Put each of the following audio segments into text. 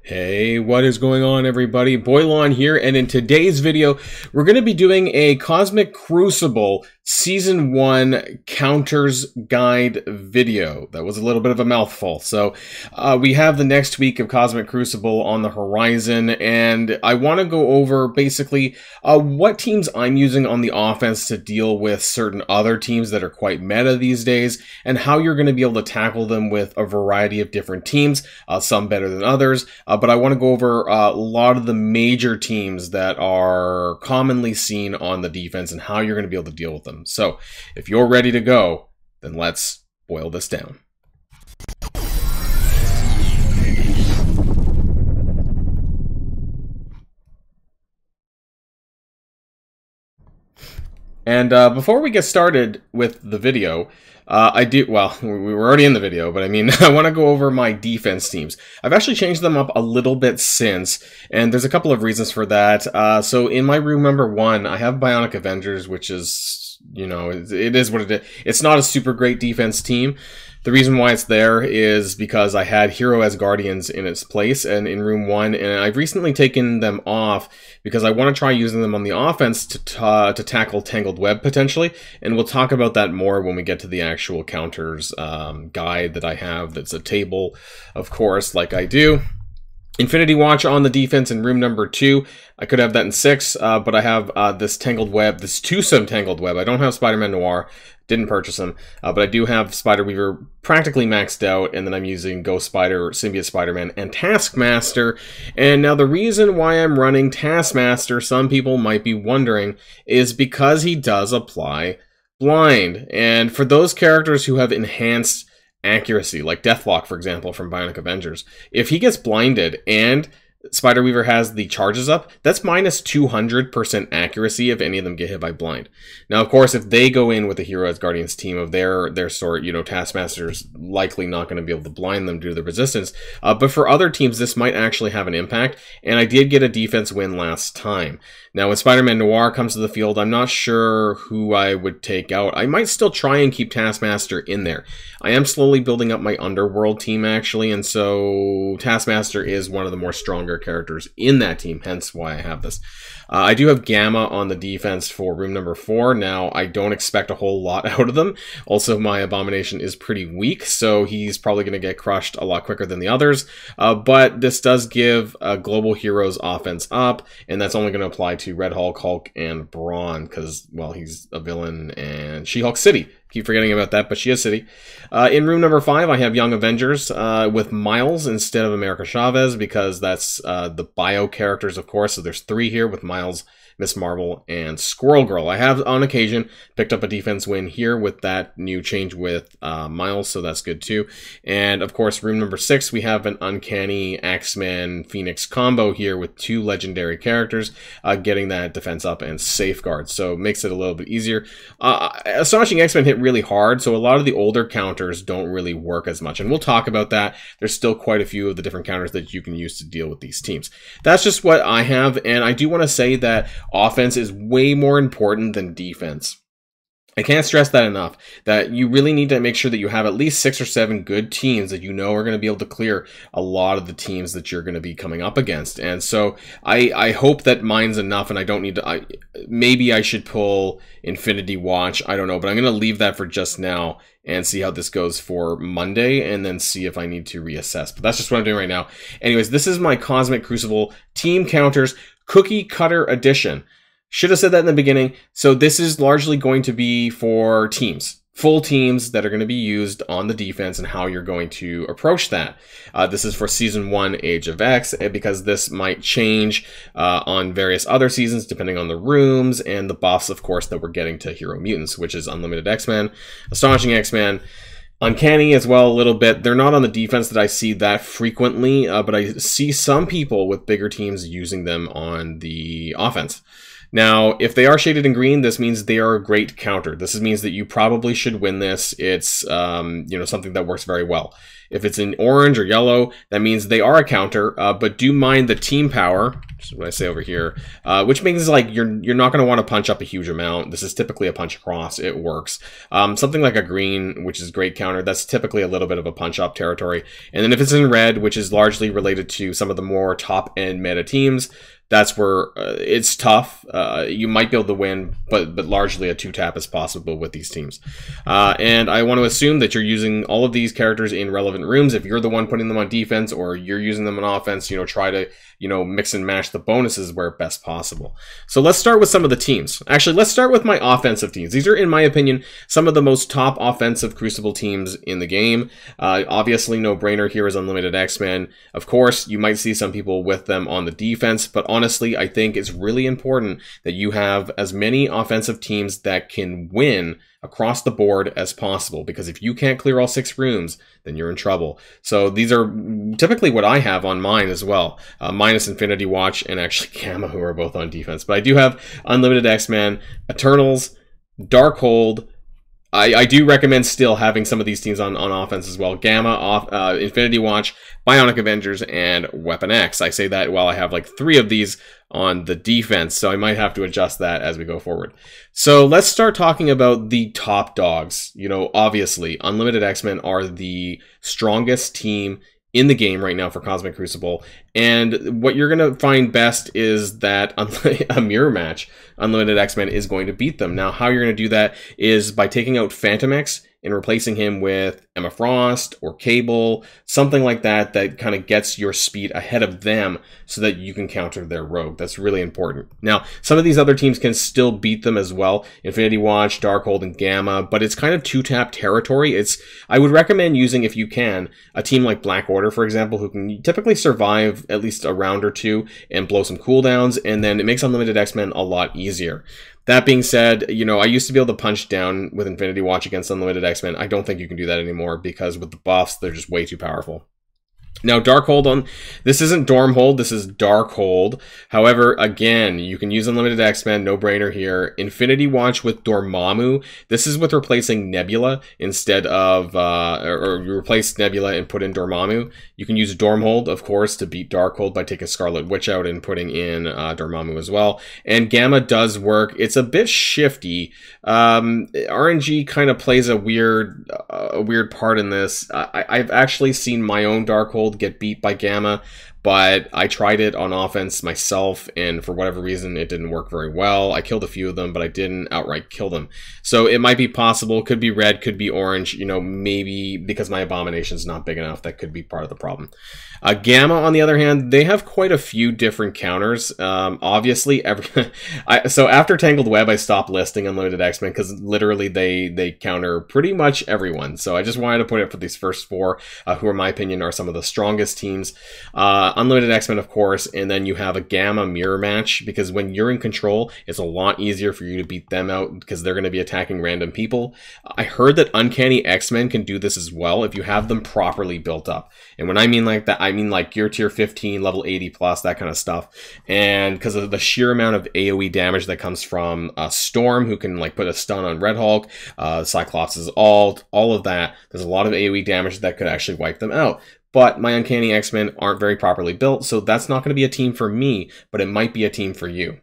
Hey, what is going on, everybody? Boilon here, and in today's video, we're going to be doing a Cosmic Crucible Season 1 Counters Guide video. That was a little bit of a mouthful. So, we have the next week of Cosmic Crucible on the horizon, and I want to go over, basically, what teams I'm using on the offense to deal with certain other teams that are quite meta these days, and how you're going to be able to tackle them with a variety of different teams, some better than others, but I want to go over a lot of the major teams that are commonly seen on the defense and how you're going to be able to deal with them. So, if you're ready to go, then let's boil this down. And before we get started with the video, we were already in the video, but I mean, I want to go over my defense teams. I've actually changed them up a little bit since, and there's a couple of reasons for that. So in my room number 1, I have Bionic Avengers, which is, you know, it is what it is. It's not a super great defense team. The reason why it's there is because I had Hero as Guardians in its place and in room 1, and I've recently taken them off because I want to try using them on the offense to tackle Tangled Web potentially, and we'll talk about that more when we get to the actual counters guide that I have. That's a table, of course, like I do. Infinity Watch on the defense in room number 2. I could have that in 6, but I have this Tangled Web, this twosome Tangled Web. I don't have Spider-Man Noir, didn't purchase him, but I do have Spider-Weaver practically maxed out, and then I'm using Ghost Spider, Symbiote Spider-Man, and Taskmaster. And now the reason why I'm running Taskmaster, some people might be wondering, is because he does apply blind. And for those characters who have enhanced accuracy, like Deathlock, for example, from Bionic Avengers, if he gets blinded and Spider-Weaver has the charges up, that's minus 200% accuracy if any of them get hit by blind. Now, of course, if they go in with a Hero as Guardians team of their sort, you know, Taskmaster's likely not going to be able to blind them due to the resistance. But for other teams, this might actually have an impact, and I did get a defense win last time. Now, when Spider-Man Noir comes to the field, I'm not sure who I would take out. I might still try and keep Taskmaster in there. I am slowly building up my Underworld team, actually, and so Taskmaster is one of the more stronger characters in that team, hence why I have this. I do have Gamma on the defense for room number 4. Now, I don't expect a whole lot out of them. Also, my Abomination is pretty weak, so he's probably going to get crushed a lot quicker than the others. But this does give Global Heroes offense up, and that's only going to apply to Red Hulk, Hulk, and Brawn, because, well, he's a villain, and She-Hulk City. Keep forgetting about that, but she is City. In room number 5, I have Young Avengers with Miles instead of America Chavez, because that's the bio characters, of course. So there's 3 here with Miles, Miss Marvel, and Squirrel Girl. I have, on occasion, picked up a defense win here with that new change with Miles, so that's good too. And, of course, room number 6, we have an Uncanny X-Men Phoenix combo here with 2 legendary characters getting that defense up and safeguard, so it makes it a little bit easier. Astonishing X-Men hit really hard, so a lot of the older counters don't really work as much, and we'll talk about that. There's still quite a few of the different counters that you can use to deal with these teams. That's just what I have, and I do want to say that offense is way more important than defense. I can't stress that enough, that you really need to make sure that you have at least 6 or 7 good teams that you know are going to be able to clear a lot of the teams that you're going to be coming up against. And so I hope that mine's enough, and I don't need to, maybe I should pull Infinity Watch, I don't know, but I'm going to leave that for just now and see how this goes for Monday, and then see if I need to reassess. But that's just what I'm doing right now. Anyways, this is my Cosmic Crucible Team Counters Cookie Cutter Edition. Should have said that in the beginning. So this is largely going to be for teams, full teams that are going to be used on the defense and how you're going to approach that. This is for Season 1 Age of X, because this might change on various other seasons depending on the rooms and the buffs, of course, that we're getting to Hero Mutants, which is Unlimited X-Men, Astonishing X-Men, Uncanny as well a little bit. They're not on the defense that I see that frequently, but I see some people with bigger teams using them on the offense. Now, if they are shaded in green, this means they are a great counter. This means that you probably should win this. It's you know, something that works very well. If it's in orange or yellow, that means they are a counter, but do mind the team power, which is what I say over here, which means like you're not going to want to punch up a huge amount. This is typically a punch across. It works. Something like a green, which is great counter, that's typically a little bit of a punch up territory. And then if it's in red, which is largely related to some of the more top end meta teams, that's where it's tough. You might be able to win, but largely a 2-tap is possible with these teams. And I want to assume that you're using all of these characters in relevant rooms. If you're the one putting them on defense or you're using them on offense, you know, try to, you know, mix and match the bonuses where best possible. So let's start with some of the teams. Actually, let's start with my offensive teams. These are, in my opinion, some of the most top offensive Crucible teams in the game. Obviously, no brainer here is Unlimited X-Men. Of course, you might see some people with them on the defense, but honestly, I think it's really important that you have as many offensive teams that can win across the board as possible, because if you can't clear all 6 rooms, then you're in trouble. So these are typically what I have on mine as well, minus Infinity Watch and actually Gamma, who are both on defense. But I do have Unlimited X-Men, Eternals, Darkhold. I do recommend still having some of these teams on offense as well. Gamma, Infinity Watch, Bionic Avengers, and Weapon X. I say that while I have like 3 of these on the defense, so I might have to adjust that as we go forward. So let's start talking about the top dogs. You know, obviously, Unlimited X-Men are the strongest team in the game right now for Cosmic Crucible, and what you're going to find best is that a mirror match, Unlimited X-Men is going to beat them. Now, how you're going to do that is by taking out Phantom X and replacing him with Emma Frost or Cable, something like that, that kind of gets your speed ahead of them so that you can counter their rogue. That's really important. Now, some of these other teams can still beat them as well. Infinity Watch, Darkhold, and Gamma, but it's kind of 2-tap territory. I would recommend using, if you can, a team like Black Order, for example, who can typically survive at least a round or 2 and blow some cooldowns, and then it makes Unlimited X-Men a lot easier. That being said, you know, I used to be able to punch down with Infinity Watch against Unlimited X-Men. I don't think you can do that anymore because with the buffs, they're just way too powerful. Now, Darkhold this isn't Dormhold, this is Darkhold. However, again, you can use Unlimited X-Men, no brainer here. Infinity Watch with Dormammu. This is with replacing Nebula instead of, or you replace Nebula and put in Dormammu. You can use Dormhold, of course, to beat Darkhold by taking Scarlet Witch out and putting in Dormammu as well. And Gamma does work. It's a bit shifty. RNG kind of plays a weird part in this. I've actually seen my own Darkhold get beat by Gamma, but I tried it on offense myself, and for whatever reason, it didn't work very well. I killed a few of them, but I didn't outright kill them. So it might be possible, could be red, could be orange, you know, maybe because my Abomination's not big enough, that could be part of the problem. Gamma, on the other hand, they have quite a few different counters. Obviously, so after Tangled Web, I stopped listing Unlimited X-Men because literally they counter pretty much everyone. So I just wanted to put it for these first 4, who, in my opinion, are some of the strongest teams. Unlimited X-Men, of course, and then you have a Gamma mirror match, because when you're in control, it's a lot easier for you to beat them out because they're going to be attacking random people. I heard that Uncanny X-Men can do this as well if you have them properly built up. And when I mean like that, I mean like Gear Tier 15, level 80 plus, that kind of stuff. And because of the sheer amount of AoE damage that comes from Storm, who can like put a stun on Red Hulk, Cyclops' ult, all of that, there's a lot of AoE damage that could actually wipe them out. But my Uncanny X-Men aren't very properly built, so that's not going to be a team for me, but it might be a team for you.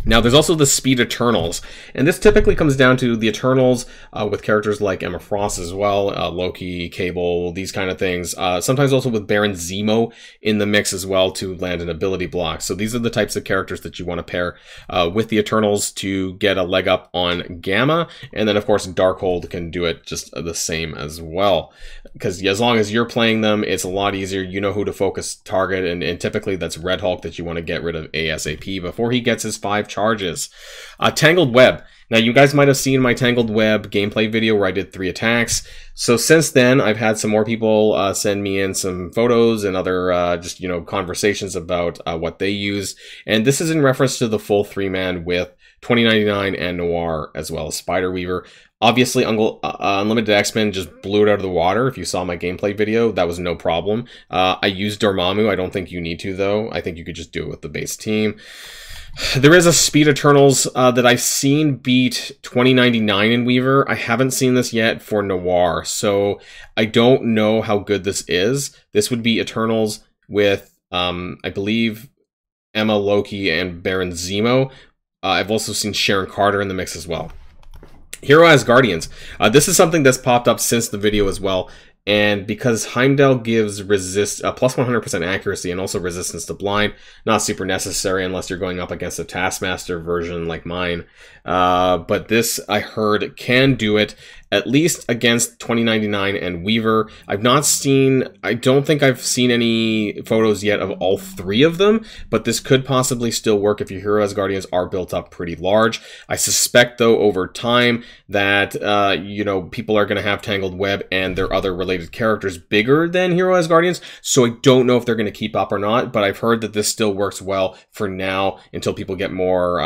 Now, there's also the Speed Eternals, and this typically comes down to the Eternals with characters like Emma Frost as well, Loki, Cable, these kind of things. Sometimes also with Baron Zemo in the mix as well to land an ability block. So these are the types of characters that you want to pair with the Eternals to get a leg up on Gamma, and then of course Darkhold can do it just the same as well. Because as long as you're playing them, it's a lot easier. You know who to focus target, and typically that's Red Hulk that you want to get rid of ASAP before he gets his 5 charges. Tangled Web. Now, you guys might have seen my Tangled Web gameplay video where I did 3 attacks. So since then, I've had some more people send me in some photos and other just, you know, conversations about what they use. And this is in reference to the full 3-man with 2099 and Noir, as well as Spider-Weaver. Obviously, Unlimited X-Men just blew it out of the water. If you saw my gameplay video, that was no problem. I used Dormammu. I don't think you need to, though. I think you could just do it with the base team. There is a Speed Eternals that I've seen beat 2099 in Weaver. I haven't seen this yet for Noir, so I don't know how good this is. This would be Eternals with, I believe, Emma, Loki, and Baron Zemo. I've also seen Sharon Carter in the mix as well. Hero as Guardians. This is something that's popped up since the video as well. And because Heimdall gives plus 100% accuracy and also resistance to blind, not super necessary unless you're going up against a Taskmaster version like mine. But this, I heard, can do it, at least against 2099 and Weaver. I don't think I've seen any photos yet of all three of them, but this could possibly still work if your Hero as Guardians are built up pretty large. I suspect, though, over time that, people are going to have Tangled Web and their other related characters bigger than Hero as Guardians, so I don't know if they're going to keep up or not, but I've heard that this still works well for now until people get more,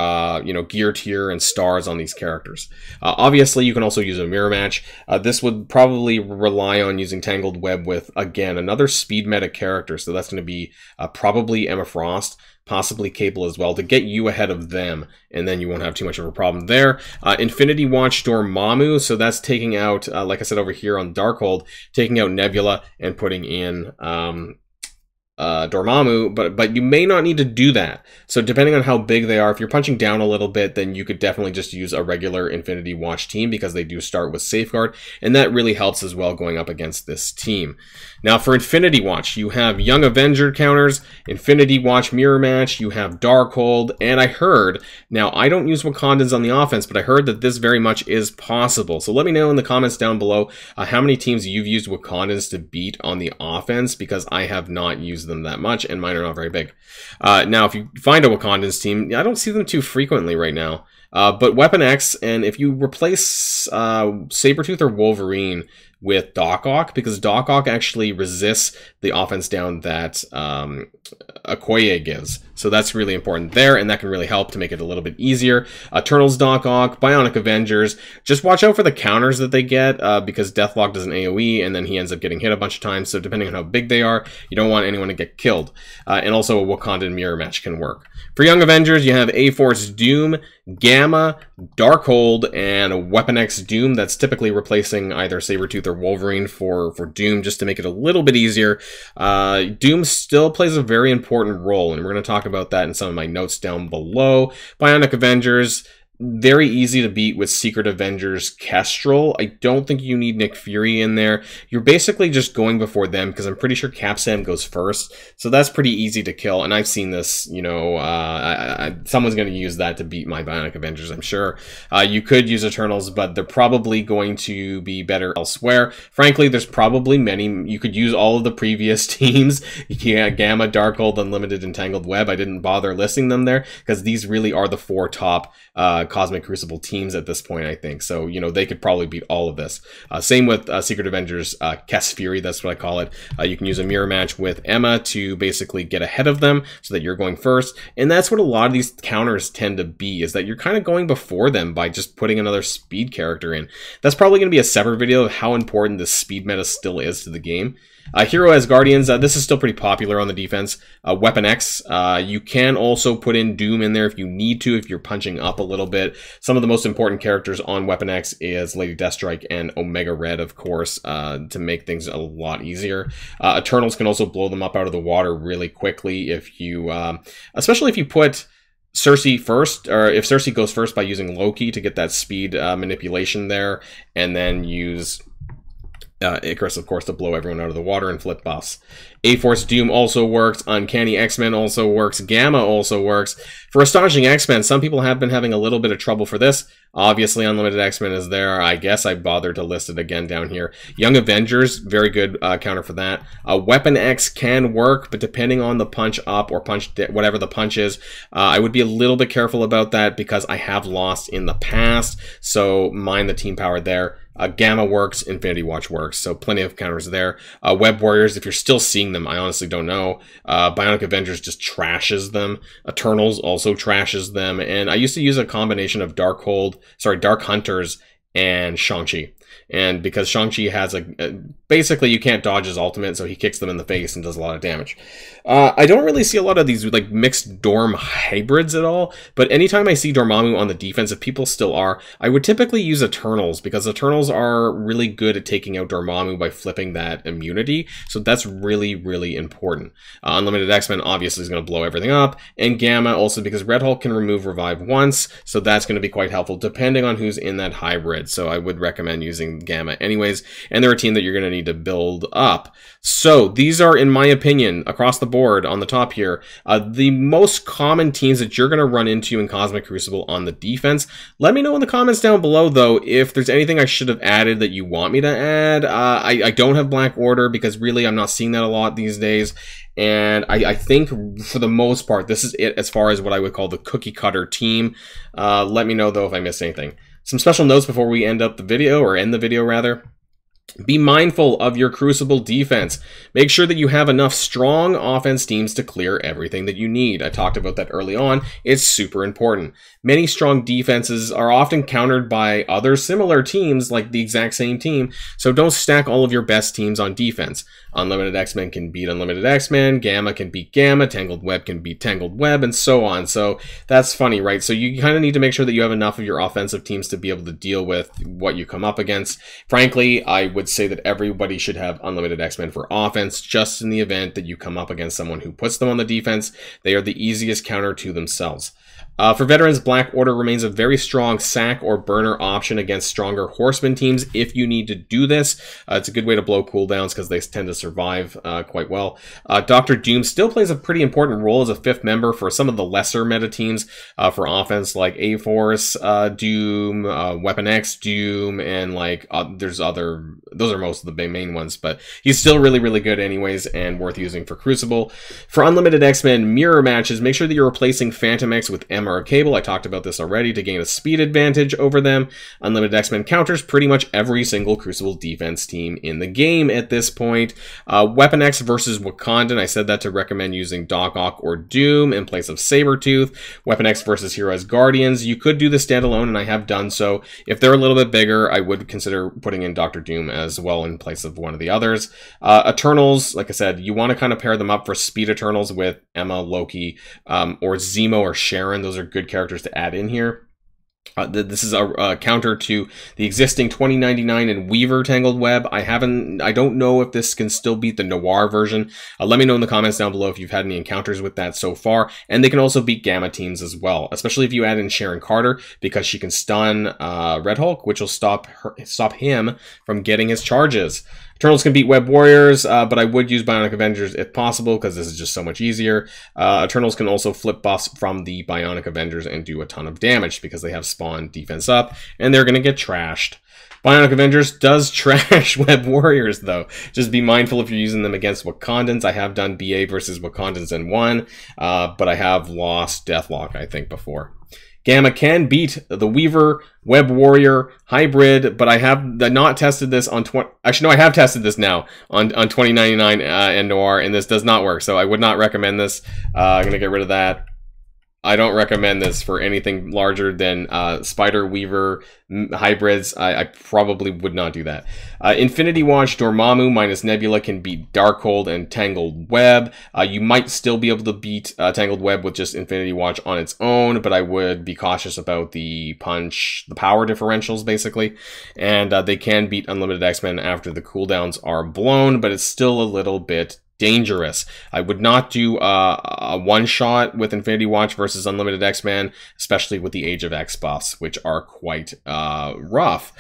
gear tier and stars on these characters. Obviously, you can also use a mirror match. This would probably rely on using Tangled Web with, again, another speed meta character, so that's going to be probably Emma Frost, possibly Cable as well, to get you ahead of them, and then you won't have too much of a problem there. Infinity Watch Dormammu, so that's taking out, like I said over here on Darkhold, taking out Nebula and putting in Dormammu, but you may not need to do that. So depending on how big they are, if you're punching down a little bit, then you could definitely just use a regular Infinity Watch team because they do start with Safeguard, and that really helps as well going up against this team. Now for Infinity Watch, you have Young Avenger counters, Infinity Watch Mirror Match, you have Darkhold, and I heard, now I don't use Wakandans on the offense, but I heard that this very much is possible. So let me know in the comments down below how many teams you've used Wakandans to beat on the offense, because I have not used them that much, and mine are not very big. Now, if you find a Wakandans team, I don't see them too frequently right now. But Weapon X, and if you replace Sabretooth or Wolverine with Doc Ock, because Doc Ock actually resists the offense down that Okoye gives. So that's really important there, and that can really help to make it a little bit easier. Eternals Doc Ock, Bionic Avengers. Just watch out for the counters that they get, because Deathlock does an AoE, and then he ends up getting hit a bunch of times, so depending on how big they are, you don't want anyone to get killed. And also a Wakandan Mirror Match can work. For Young Avengers, you have A-Force Doom, Gamma, Darkhold, and Weapon X Doom. That's typically replacing either Sabretooth or Wolverine for Doom, just to make it a little bit easier. Doom still plays a very important role, and we're going to talk about that in some of my notes down below. Bionic Avengers, very easy to beat with Secret Avengers Kestrel. I don't think you need Nick Fury in there. You're basically just going before them, because I'm pretty sure Capsam goes first. So that's pretty easy to kill. And I've seen this, someone's going to use that to beat my Bionic Avengers, I'm sure. You could use Eternals, but they're probably going to be better elsewhere. Frankly, there's probably many. You could use all of the previous teams. Gamma, Darkhold, Unlimited, and Tangled Web. I didn't bother listing them there, because these really are the four top Cosmic Crucible teams at this point, I think. So, they could probably beat all of this. Same with Secret Avengers, Kes Fury, that's what I call it. You can use a mirror match with Emma to basically get ahead of them so that you're going first. And that's what a lot of these counters tend to be, is that you're kind of going before them by just putting another speed character in. That's probably going to be a separate video of how important this speed meta still is to the game. Hero as Guardians, this is still pretty popular on the defense. Weapon X, you can also put in Doom in there if you need to, if you're punching up a little bit. Some of the most important characters on Weapon X is Lady Deathstrike and Omega Red, of course, to make things a lot easier. Eternals can also blow them up out of the water really quickly if you, especially if you put Cersei first, or if Cersei goes first by using Loki to get that speed manipulation there, and then use Icarus, of course, to blow everyone out of the water and flip buffs. A-Force Doom also works. Uncanny X-Men also works. Gamma also works. For Astonishing X-Men, some people have been having a little bit of trouble for this. Obviously, Unlimited X-Men is there. I guess I bothered to list it again down here. Young Avengers, very good counter for that. Weapon X can work, but depending on the punch up or punch whatever the punch is, I would be a little bit careful about that, because I have lost in the past. So mind the team power there. Gamma works, Infinity Watch works, so plenty of counters there. Web Warriors, if you're still seeing them, I honestly don't know. Bionic Avengers just trashes them. Eternals also trashes them, and I used to use a combination of Dark Hunters and Shang-Chi. And because Shang-Chi has basically you can't dodge his ultimate, so he kicks them in the face and does a lot of damage. I don't really see a lot of these like mixed Dorm hybrids at all, but anytime I see Dormammu on the defense, if people still are, I would typically use Eternals, because Eternals are really good at taking out Dormammu by flipping that immunity, so that's really, really important. Unlimited X-Men obviously is going to blow everything up, and Gamma also because Red Hulk can remove Revive once, so that's going to be quite helpful depending on who's in that hybrid, so I would recommend using Gamma anyways, and they're a team that you're going to need to build up. So these are, in my opinion, across the board on the top here, the most common teams that you're going to run into in Cosmic Crucible on the defense. Let me know in the comments down below, though, if there's anything I should have added that you want me to add. I don't have Black Order because really I'm not seeing that a lot these days. And I think for the most part, this is it as far as what I would call the cookie cutter team. Let me know, though, if I missed anything. Some special notes before we end the video rather. Be mindful of your Crucible defense. Make sure that you have enough strong offense teams to clear everything that you need. I talked about that early on. It's super important. Many strong defenses are often countered by other similar teams, like the exact same team, so don't stack all of your best teams on defense. Unlimited X-Men can beat Unlimited X-Men, Gamma can beat Gamma, Tangled Web can beat Tangled Web, and so on. So that's funny, right? So you kind of need to make sure that you have enough of your offensive teams to be able to deal with what you come up against. Frankly, I would say that everybody should have Unlimited X-Men for offense, just in the event that you come up against someone who puts them on the defense. They are the easiest counter to themselves. For veterans, Black Order remains a very strong sack or burner option against stronger Horseman teams if you need to do this. It's a good way to blow cooldowns because they tend to survive quite well. Dr. Doom still plays a pretty important role as a fifth member for some of the lesser meta teams for offense, like A-Force, Doom, Weapon X, Doom, and like those are most of the main ones, but he's still really, really good anyways and worth using for Crucible. For Unlimited X-Men mirror matches, make sure that you're replacing Phantom X with Emma or Cable. I talked about this already to gain a speed advantage over them. Unlimited X-Men counters pretty much every single Crucible defense team in the game at this point. Weapon X versus Wakandan, I said that to recommend using Doc Ock or Doom in place of Sabretooth. Weapon X versus Hero as Guardians, you could do this standalone, and I have done so. If they're a little bit bigger, I would consider putting in Dr. Doom as well in place of one of the others. Eternals, like I said, you want to kind of pair them up for speed Eternals with Emma, Loki, or Zemo or Sharon. Those are good characters to add in here. This is a counter to the existing 2099 and Weaver Tangled Web. I don't know if this can still beat the Noir version. Let me know in the comments down below if you've had any encounters with that so far. And they can also beat Gamma teams as well, especially if you add in Sharon Carter, because she can stun Red Hulk, which will stop him from getting his charges. Eternals can beat Web Warriors, but I would use Bionic Avengers if possible, because this is just so much easier. Eternals can also flip buffs from the Bionic Avengers and do a ton of damage, because they have spawn defense up, and they're going to get trashed. Bionic Avengers does trash Web Warriors, though. Just be mindful if you're using them against Wakandans. I have done BA versus Wakandans and won, but I have lost Deathlock, I think, before. Gamma can beat the Weaver, Web Warrior, Hybrid, but I have not tested this on actually, no, I have tested this now on 2099 and Noir, and this does not work, so I would not recommend this. I'm going to get rid of that. I don't recommend this for anything larger than Spider, Weaver, hybrids. I probably would not do that. Infinity Watch, Dormammu minus Nebula can beat Darkhold and Tangled Web. You might still be able to beat Tangled Web with just Infinity Watch on its own, but I would be cautious about the power differentials, basically. And they can beat Unlimited X-Men after the cooldowns are blown, but it's still a little bit dangerous. I would not do a one-shot with Infinity Watch versus Unlimited X-Men, especially with the Age of X buffs, which are quite rough.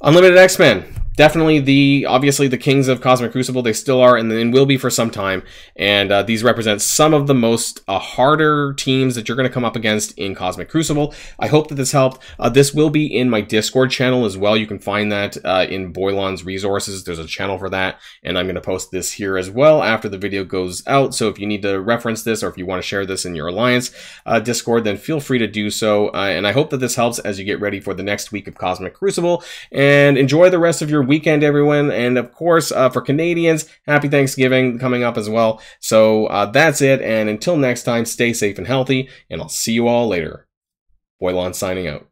Unlimited X-Men, definitely obviously the kings of Cosmic Crucible. They still are and will be for some time. And these represent some of the most harder teams that you're going to come up against in Cosmic Crucible. I hope that this helped. This will be in my Discord channel as well. You can find that in Boilon's resources. There's a channel for that. And I'm going to post this here as well after the video goes out. So if you need to reference this, or if you want to share this in your Alliance Discord, then feel free to do so. And I hope that this helps as you get ready for the next week of Cosmic Crucible. And enjoy the rest of your weekend, everyone. And of course, for Canadians, happy Thanksgiving coming up as well. So that's it. And until next time, stay safe and healthy. And I'll see you all later. Boilon signing out.